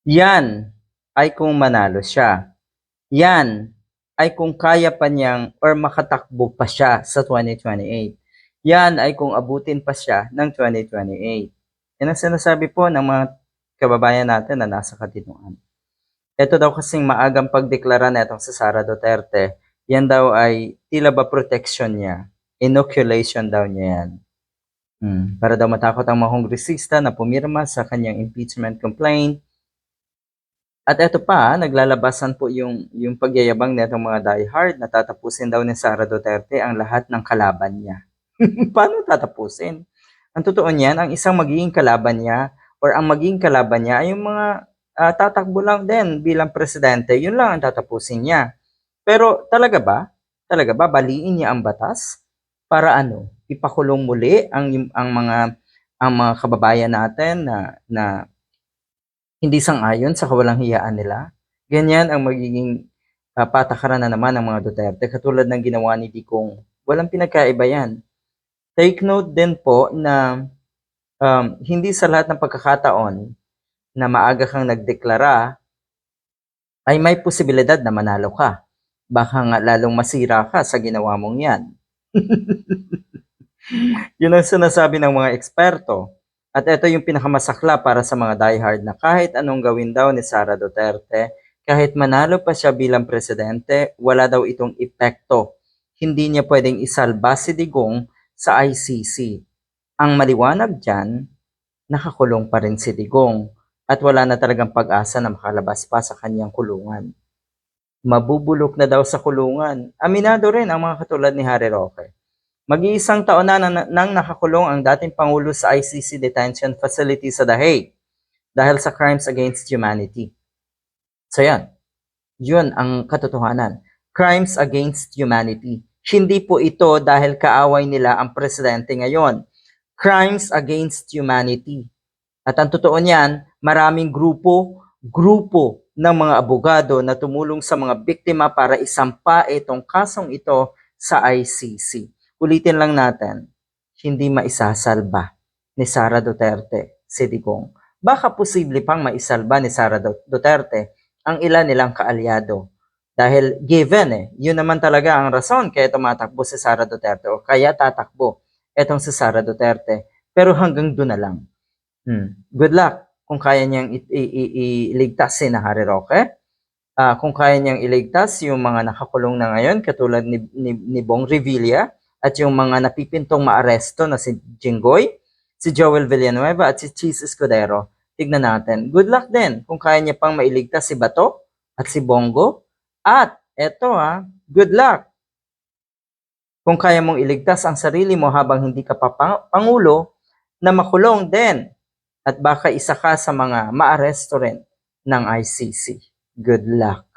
Yan ay kung manalo siya. Yan ay kung kaya pa niyang or makatakbo pa siya sa 2028. Yan ay kung abutin pa siya ng 2028. Yan ang sinasabi po ng mga kababayan natin na nasa Katinuan. Ito daw kasing maagang pagdeklara na itong si Sara Duterte, yan daw ay tila ba protection niya. Inoculation daw niya yan. Para daw matakot ang mga kongresista na pumirma sa kanyang impeachment complaint. At eto pa, naglalabasan po yung pagyayabang nitong mga diehard na tatapusin daw ni Sara Duterte ang lahat ng kalaban niya. Paano tatapusin? Ang totoo niyan, ang isang magiging kalaban niya or ang magiging kalaban niya ay yung mga tatakbo lang din bilang presidente. Yun lang ang tatapusin niya. Pero talaga ba? Talaga ba baliin niya ang batas para ano? Ipakulong muli ang mga kababayan natin na hindi sang-ayon sa kawalang hiyaan nila. Ganyan ang magiging patakaran na naman ng mga Duterte, katulad ng ginawa ni Digong. Walang pinagkaiba yan. Take note din po na hindi sa lahat ng pagkakataon na maaga kang nagdeklara ay may posibilidad na manalo ka. Baka nga lalong masira ka sa ginawa mong yan. Yun ang sinasabi ng mga eksperto. At ito yung pinakamasakla para sa mga diehard na kahit anong gawin daw ni Sara Duterte, kahit manalo pa siya bilang presidente, wala daw itong epekto. Hindi niya pwedeng isalba si Digong sa ICC. Ang maliwanag dyan, nakakulong pa rin si Digong at wala na talagang pag-asa na makalabas pa sa kanyang kulungan. Mabubulok na daw sa kulungan. Aminado rin ang mga katulad ni Harry Roque. Mag-iisang taon na nang nakakulong ang dating Pangulo sa ICC Detention Facility sa The Hague dahil sa crimes against humanity. So yan, yun ang katotohanan. Crimes against humanity. Hindi po ito dahil kaaway nila ang presidente ngayon. Crimes against humanity. At ang totoo niyan, maraming grupo ng mga abogado na tumulong sa mga biktima para isampa itong kasong ito sa ICC. Ulitin lang natin, hindi maisasalba ni Sara Duterte si Digong. Baka posible pang maisalba ni Sara Duterte ang ilan nilang kaalyado. Dahil given yun naman talaga ang rason kaya tumatakbo si Sara Duterte o kaya tatakbo etong si Sara Duterte. Pero hanggang doon na lang. Good luck kung kaya niyang iligtas si Harry Roque. Kung kaya niyang iligtas yung mga nakakulong na ngayon katulad ni Bong Revilla, at yung mga napipintong maaresto na si Jinggoy, si Joel Villanueva at si Cheese Escudero. Tignan natin. Good luck din kung kaya niya pang mailigtas si Bato at si Bongo. At eto good luck kung kaya mong iligtas ang sarili mo habang hindi ka pa Pangulo na makulong din at baka isa ka sa mga maaresto rin ng ICC. Good luck.